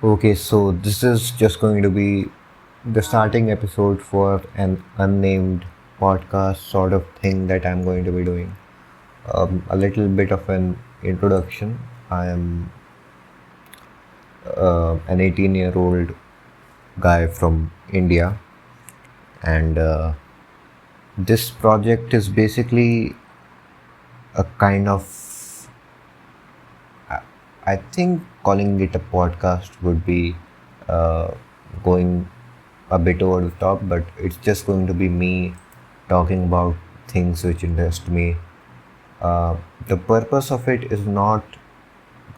Okay, so this is just going to be the starting episode for an unnamed podcast sort of thing that I'm going to be doing. A little bit of an introduction. I am an 18-year-old guy from India, and this project is basically a kind of, I think calling it a podcast would be uh, going a bit over the top, but it's just going to be me talking about things which interest me. Uh, the purpose of it is not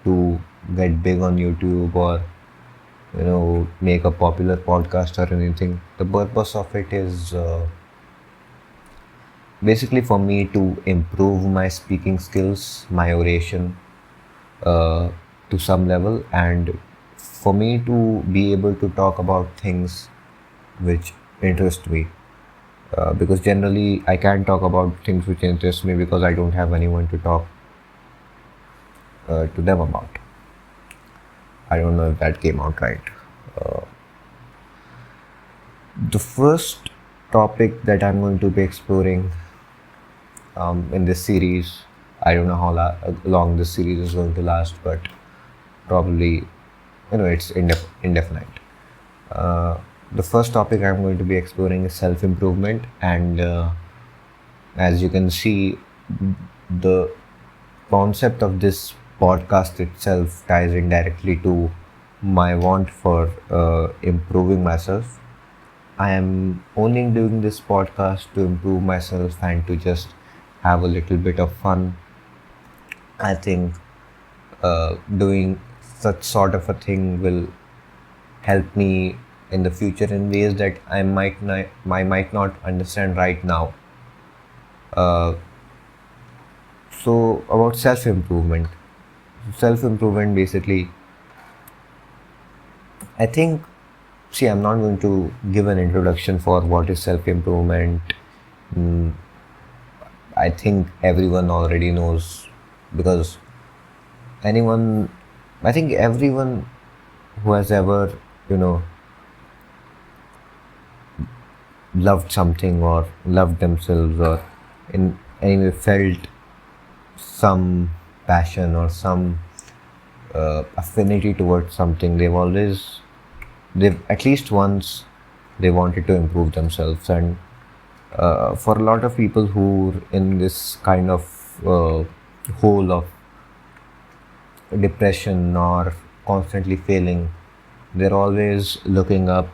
to get big on YouTube or make a popular podcast or anything. The purpose of it is basically for me to improve my speaking skills, my oration, uh, to some level, and for me to be able to talk about things which interest me. Because generally I can't talk about things which interest me because I don't have anyone to talk to them about. I don't know if that came out right. Uh, the first topic that I'm going to be exploring in this series, I don't know how long this series is going to last, but probably it's indefinite. Uh, the first topic I'm going to be exploring is self improvement, and as you can see, the concept of this podcast itself ties in directly to my want for improving myself. I am only doing this podcast to improve myself and to just have a little bit of fun. I think doing such sort of a thing will help me in the future in ways that I might not understand right now. Uh, so about self improvement basically, I think. See, I'm not going to give an introduction for what is self improvement. Mm, I think everyone already knows because anyone, I think everyone who has ever, you know, loved something or loved themselves or in any way felt some passion or some affinity towards something, they've at least once they wanted to improve themselves. And for a lot of people who are in this kind of hole of depression or constantly failing, they're always looking up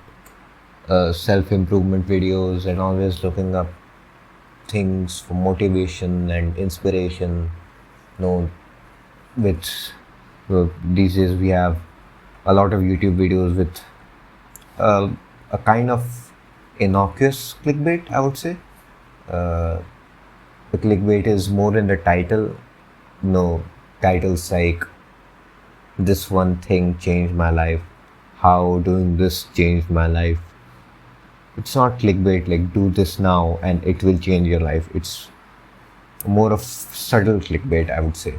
self improvement videos and always looking up things for motivation and inspiration. You know, which these days we have a lot of YouTube videos with uh, a kind of innocuous clickbait, I would say. Uh, the clickbait is more in the title. No, titles like this one thing changed my life, how doing this changed my life. It's not clickbait like do this now and it will change your life. It's more of subtle clickbait, I would say.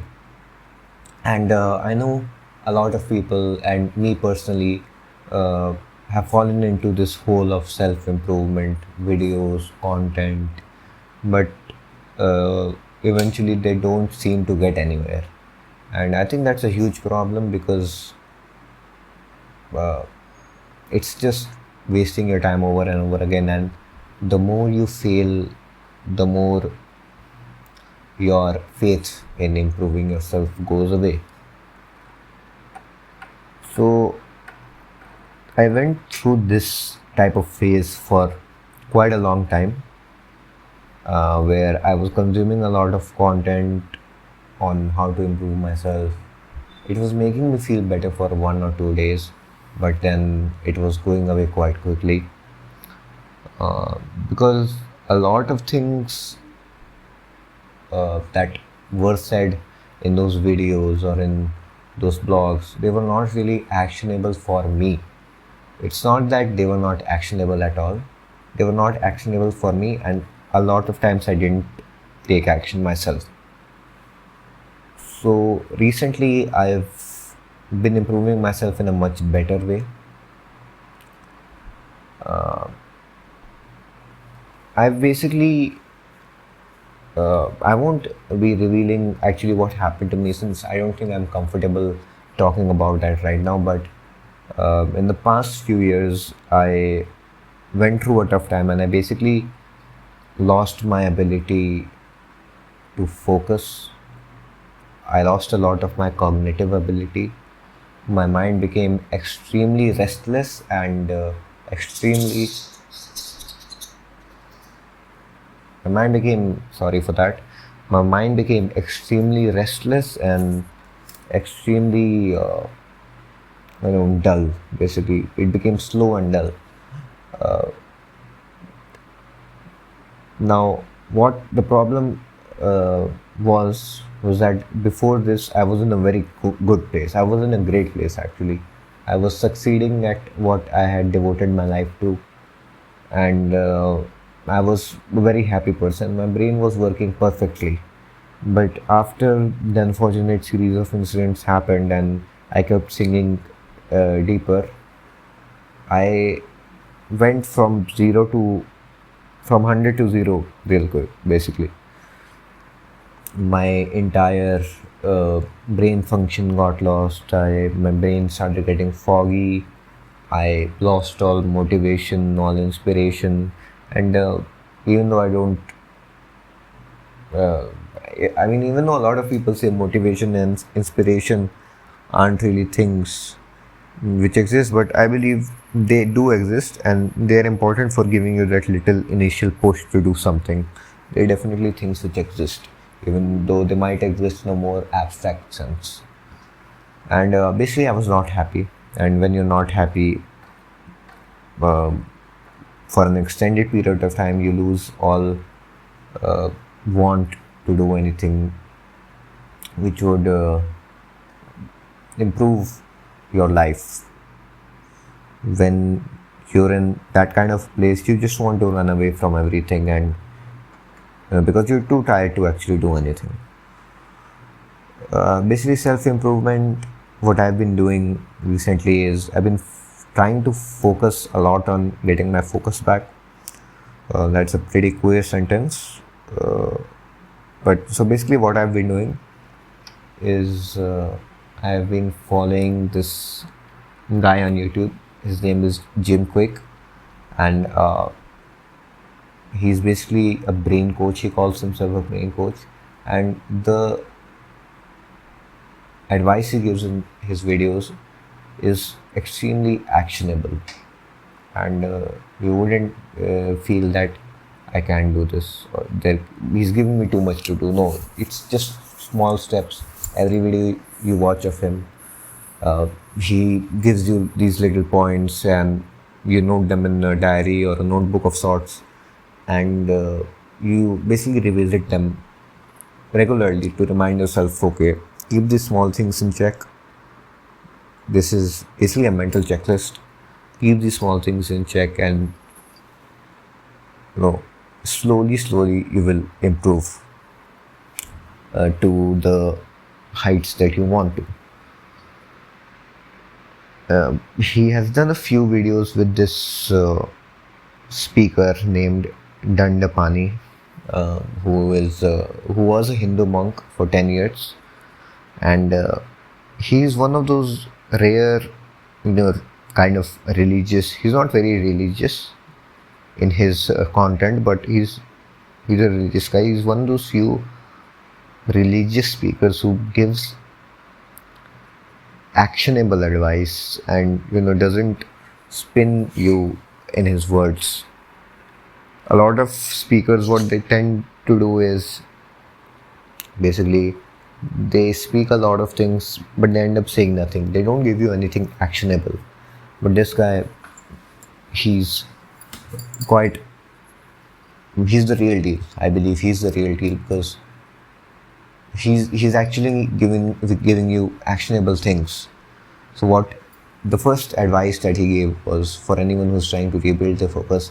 And I know a lot of people, and me personally, uh, have fallen into this hole of self improvement videos, content, but uh, eventually they don't seem to get anywhere. And I think that's a huge problem because uh, it's just wasting your time over and over again. And the more you fail, the more your faith in improving yourself goes away. So I went through this type of phase for quite a long time, where I was consuming a lot of content on how to improve myself. It was making me feel better for 1 or 2 days, but then it was going away quite quickly, uh, because a lot of things that were said in those videos or in those blogs, they were not really actionable for me. It's not that they were not actionable at all. They were not actionable for me, and a lot of times I didn't take action myself. So recently, I've been improving myself in a much better way. I've basically I won't be revealing actually what happened to me, since I don't think I'm comfortable talking about that right now. But in the past few years, I went through a tough time and I basically lost my ability to focus. I lost a lot of my cognitive ability. My mind became extremely restless and extremely my mind became sorry for that my mind became extremely restless and extremely dull. Basically, it became slow and dull. Now, what the problem was that before this, I was in a very good place. I was in a great place actually. I was succeeding at what I had devoted my life to, and I was a very happy person. My brain was working perfectly. But after the unfortunate series of incidents happened, and I kept singing deeper, I went from 100 to 0 real quick. Basically, my entire brain function got lost. My brain started getting foggy. I lost all motivation, all inspiration, and even though I don't, uh, I mean, even though a lot of people say motivation and inspiration aren't really things which exist, but I believe they do exist and they are important for giving you that little initial push to do something. They're definitely things which exist, even though they might exist in a more abstract sense. And basically, I was not happy. And when you're not happy um, for an extended period of time, you lose all want to do anything which would improve your life. When you're in that kind of place, you just want to run away from everything, and because you're too tired to actually do anything. Basically, self improvement, what I've been doing recently is I've been trying to focus a lot on getting my focus back. That's a pretty queer sentence. But so basically, what I've been doing is I've been following this guy on YouTube. His name is Jim Quick, and he's basically a brain coach. He calls himself a brain coach, and the advice he gives in his videos is extremely actionable, and you wouldn't feel that I can't do this, or that he's giving me too much to do. No, it's just small steps. Every video you watch of him, he gives you these little points, and you note them in a diary or a notebook of sorts, and you basically revisit them regularly to remind yourself, okay, keep these small things in check. This is basically a mental checklist. Keep these small things in check, and slowly you will improve to the heights that you want to. He has done a few videos with this speaker named Dandapani, who was a Hindu monk for 10 years, and he is one of those rare, you know, kind of religious. He's not very religious in his content, but he's a religious guy. He's one of those few religious speakers who gives actionable advice and doesn't spin you in his words. A lot of speakers, what they tend to do is basically they speak a lot of things but they end up saying nothing. They don't give you anything actionable. But this guy, he's quite he's the real deal. I believe he's the real deal because he's actually giving you actionable things. So what the first advice that he gave was for anyone who's trying to rebuild their focus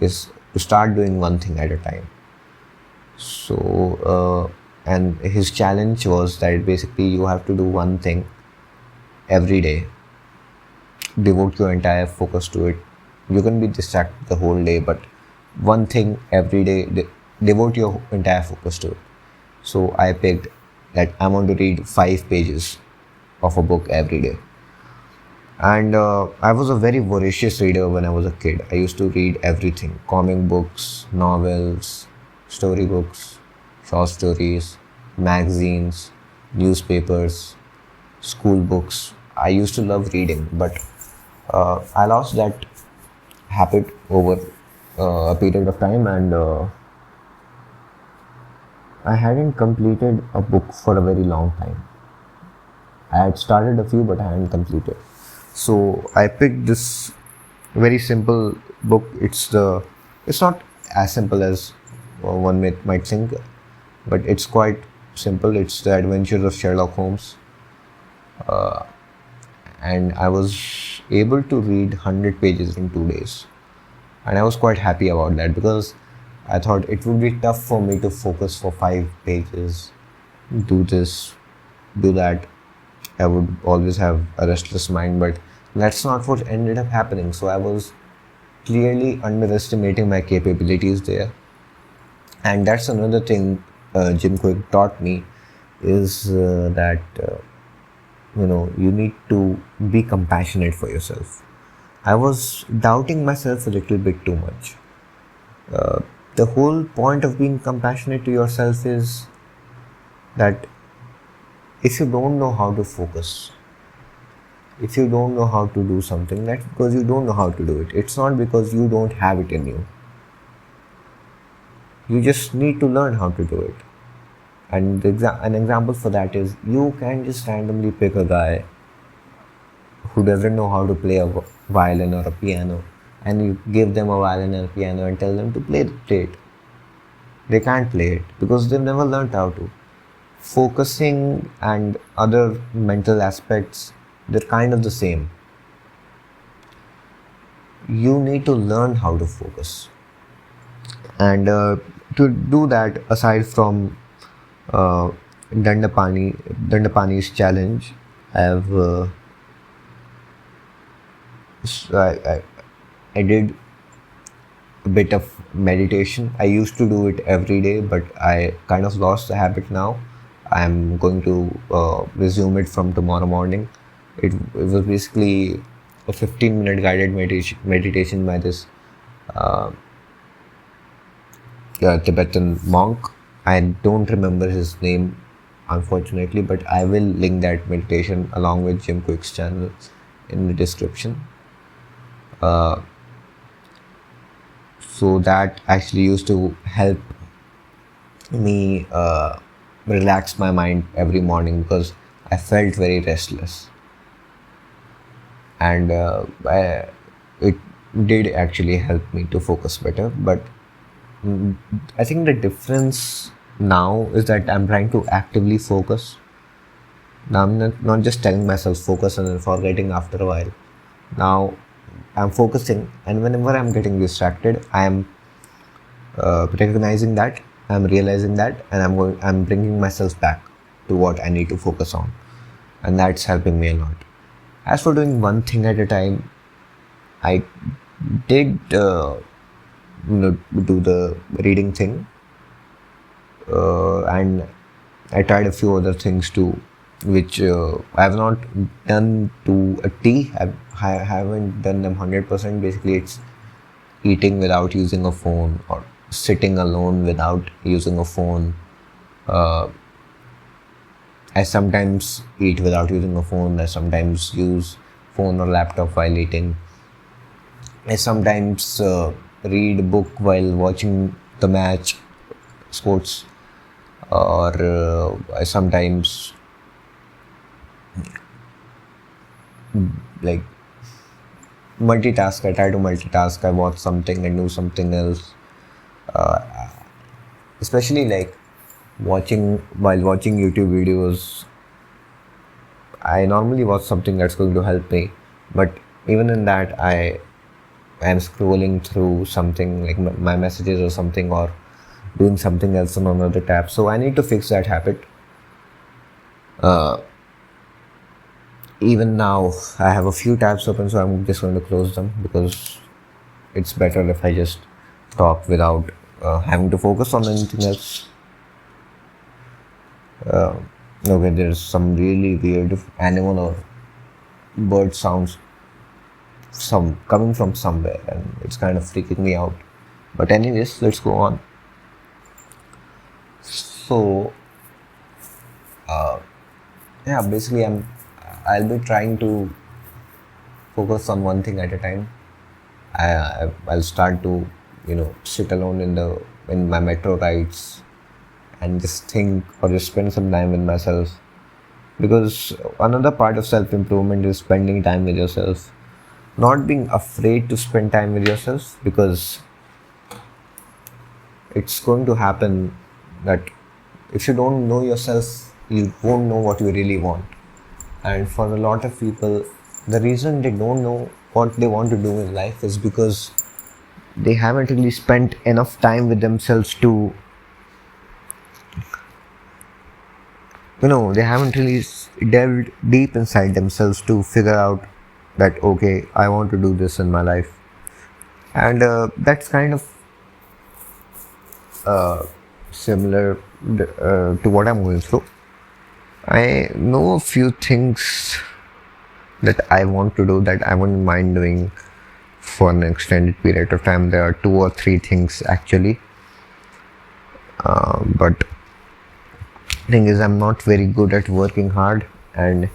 is to start doing one thing at a time. So and his challenge was that basically you have to do one thing every day, devote your entire focus to it. You can be distracted the whole day, but one thing every day, devote your entire focus to it. So I picked that I want to read 5 pages of a book every day. And I was a very voracious reader when I was a kid. I used to read everything: comic books, novels, storybooks, short stories, magazines, newspapers, school books. I used to love reading, but I lost that habit over a period of time, and I hadn't completed a book for a very long time. I had started a few, but I hadn't completed. So I picked this very simple book. It's not as simple as one might think, but it's quite simple. It's The Adventures of Sherlock Holmes, and I was able to read 100 pages in 2 days, and I was quite happy about that because I thought it would be tough for me to focus for 5 pages, do this, do that. I would always have a restless mind, but that's not what ended up happening. So I was clearly underestimating my capabilities there. And that's another thing Jim Quick taught me is that you need to be compassionate for yourself. I was doubting myself a little bit too much. The whole point of being compassionate to yourself is that if you don't know how to focus, if you don't know how to do something, that's because you don't know how to do it. It's not because you don't have it in you. You just need to learn how to do it. And an example for that is you can just randomly pick a guy who doesn't know how to play a violin or a piano, and you give them a violin and a piano and tell them to play it. They can't play it because they've never learned how to. Focusing and other mental aspects, they're kind of the same. You need to learn how to focus. And to do that, aside from uh, Dandapani's challenge, I have I did a bit of meditation. I used to do it every day, but I kind of lost the habit now. I'm going to resume it from tomorrow morning. It was basically a 15-minute guided meditation by this Tibetan monk. I don't remember his name, unfortunately, but I will link that meditation along with Jim Quick's channel in the description. So that actually used to help me relax my mind every morning because I felt very restless, and it did actually help me to focus better. But I think the difference now is that I'm trying to actively focus. Now I'm not just telling myself focus and then forgetting after a while. Now I'm focusing, and whenever I'm getting distracted, I'm recognizing that, I'm realizing that, and I'm bringing myself back to what I need to focus on, and that's helping me a lot. As for doing one thing at a time, I did do the reading thing, and I tried a few other things too, which I have not done to a T. I haven't done them 100%. Basically, it's eating without using a phone or sitting alone without using a phone. I sometimes eat without using a phone. I sometimes use phone or laptop while eating. I sometimes read a book while watching the match, sports, or I sometimes like multitask. I try to multitask. I watch something and do something else. Especially like while watching YouTube videos, I normally watch something that's going to help me, but even in that, I am scrolling through something like my messages or something, or doing something else on another tab. So I need to fix that habit. Even now, I have a few tabs open, so I'm just going to close them because it's better if I just talk without having to focus on anything else. Okay, there's some really weird animal or bird sounds some coming from somewhere, and it's kind of freaking me out. But anyways, let's go on. So yeah, basically I'll be trying to focus on one thing at a time. I'll start to sit alone in my metro rides and just think or just spend some time with myself, because another part of self improvement is spending time with yourself, not being afraid to spend time with yourself, because it's going to happen that if you don't know yourself, you won't know what you really want. And for a lot of people, the reason they don't know what they want to do in life is because they haven't really spent enough time with themselves to, they haven't really delved deep inside themselves to figure out that, okay, I want to do this in my life. And that's kind of similar to what I'm going through. I know a few things that I want to do that I wouldn't mind doing for an extended period of time. There are two or three things actually, but thing is, I'm not very good at working hard, and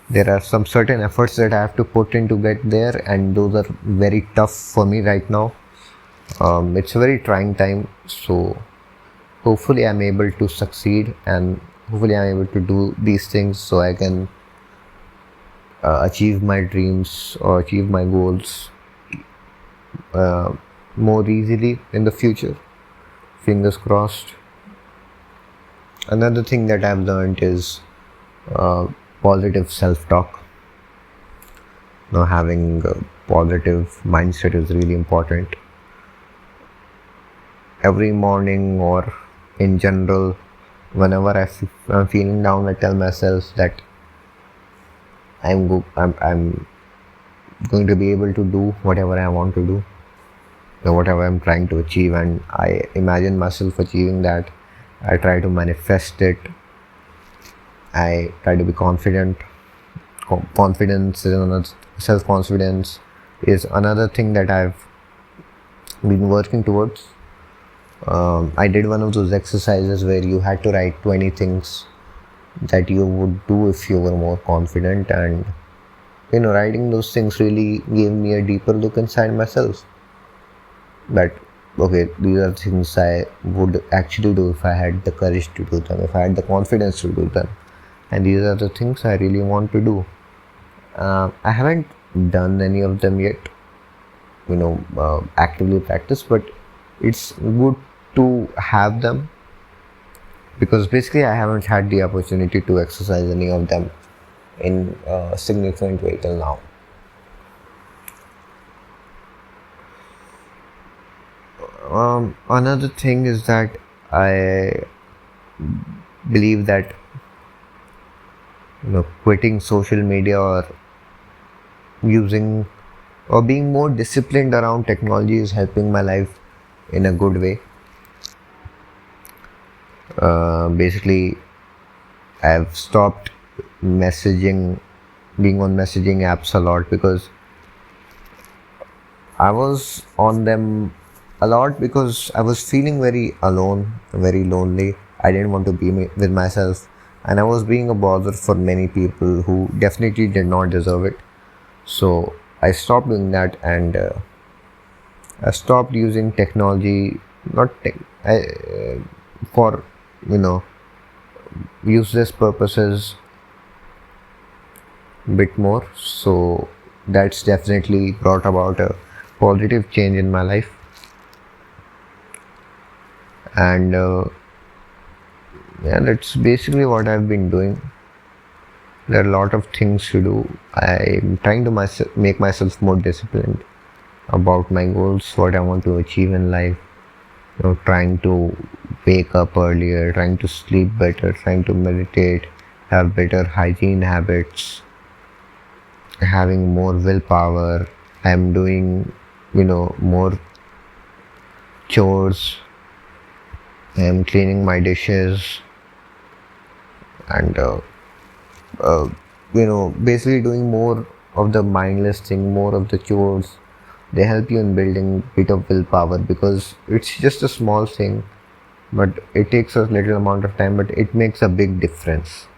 there are some certain efforts that I have to put in to get there, and those are very tough for me right now. It's a very trying time, so hopefully I'm able to succeed, and hopefully I'm able to do these things so I can achieve my dreams or achieve my goals more easily in the future. Fingers crossed. Another thing that I've learned is positive self-talk. Having a positive mindset is really important. Every morning or in general, whenever I'm feeling down, I tell myself that I'm going to be able to do whatever I want to do, whatever I'm trying to achieve, and I imagine myself achieving that. I try to manifest it. I try to be confident. Confidence is another, self-confidence is another thing that I've been working towards. I did one of those exercises where you had to write 20 things that you would do if you were more confident, and writing those things really gave me a deeper look inside myself, that okay, these are things I would actually do if I had the courage to do them, if I had the confidence to do them, and these are the things I really want to do. I haven't done any of them yet, actively practice, but it's good to have them, because basically I haven't had the opportunity to exercise any of them in a significant way till now. Another thing is that I believe that quitting social media or using or being more disciplined around technology is helping my life in a good way. Basically, I've stopped being on messaging apps a lot, because I was on them a lot because I was feeling very alone, very lonely. I didn't want to be with myself, and I was being a bother for many people who definitely did not deserve it. So I stopped doing that, and I stopped using technology, not for useless purposes bit more. So that's definitely brought about a positive change in my life. And yeah, that's basically what I've been doing. There are a lot of things to do. I'm trying to make myself more disciplined about my goals, what I want to achieve in life. Trying to wake up earlier, trying to sleep better, trying to meditate, have better hygiene habits, having more willpower. I'm doing, more chores. I'm cleaning my dishes and, basically doing more of the mindless thing, more of the chores. They help you in building bit of willpower because it's just a small thing, but it takes a little amount of time, but it makes a big difference.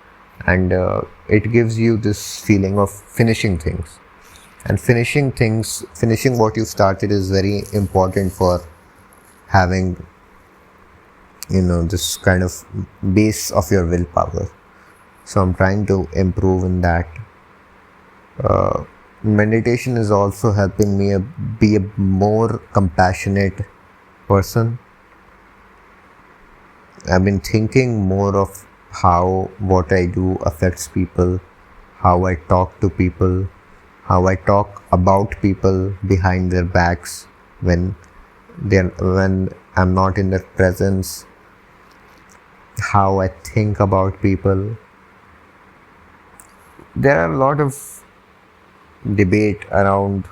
And it gives you this feeling of finishing things. And finishing what you started is very important for having, this kind of base of your willpower. So I'm trying to improve in that. Meditation is also helping me be a more compassionate person. I've been thinking more of how what I do affects people, how I talk to people, how I talk about people behind their backs when when I'm not in their presence, how I think about people. There are a lot of debate around,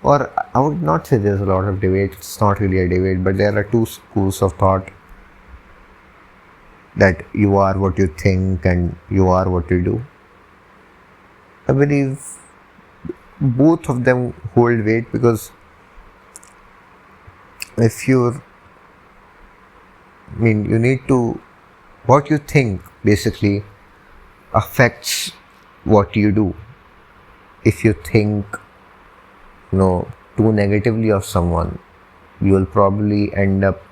or I would not say there's a lot of debate, it's not really a debate, but there are two schools of thought, that you are what you think and you are what you do. I believe both of them hold weight because if you're, you need to, what you think basically affects what you do. If you think, too negatively of someone, you will probably end up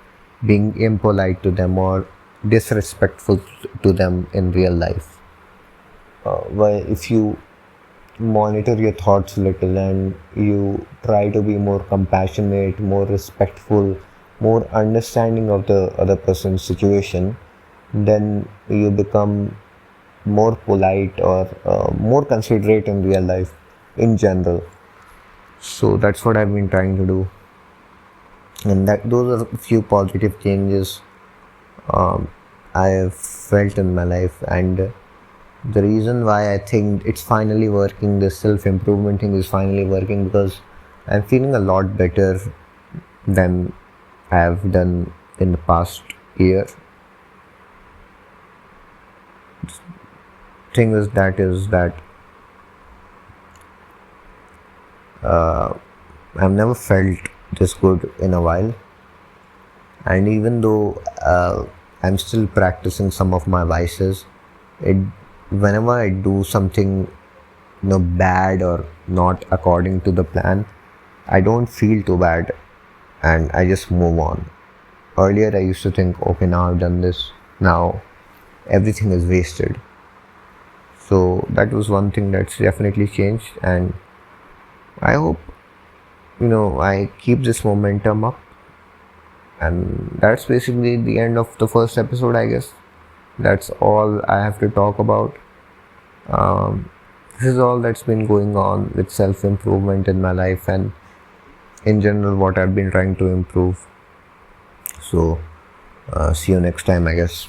being impolite to them or disrespectful to them in real life. While if you monitor your thoughts a little and you try to be more compassionate, more respectful, more understanding of the other person's situation, then you become more polite or more considerate in real life in general. So that's what I've been trying to do, and that those are a few positive changes I have felt in my life. And the reason why I think it's finally working, the self improvement thing is finally working, because I'm feeling a lot better than I have done in the past year. Thing is that I've never felt this good in a while, and even though I'm still practicing some of my vices, it whenever I do something bad or not according to the plan, I don't feel too bad and I just move on. Earlier I used to think, okay, now I've done this, now everything is wasted. So that was one thing that's definitely changed, and I hope I keep this momentum up. And that's basically the end of the first episode, I guess. That's all I have to talk about. This is all that's been going on with self improvement in my life and in general what I've been trying to improve. So see you next time, I guess.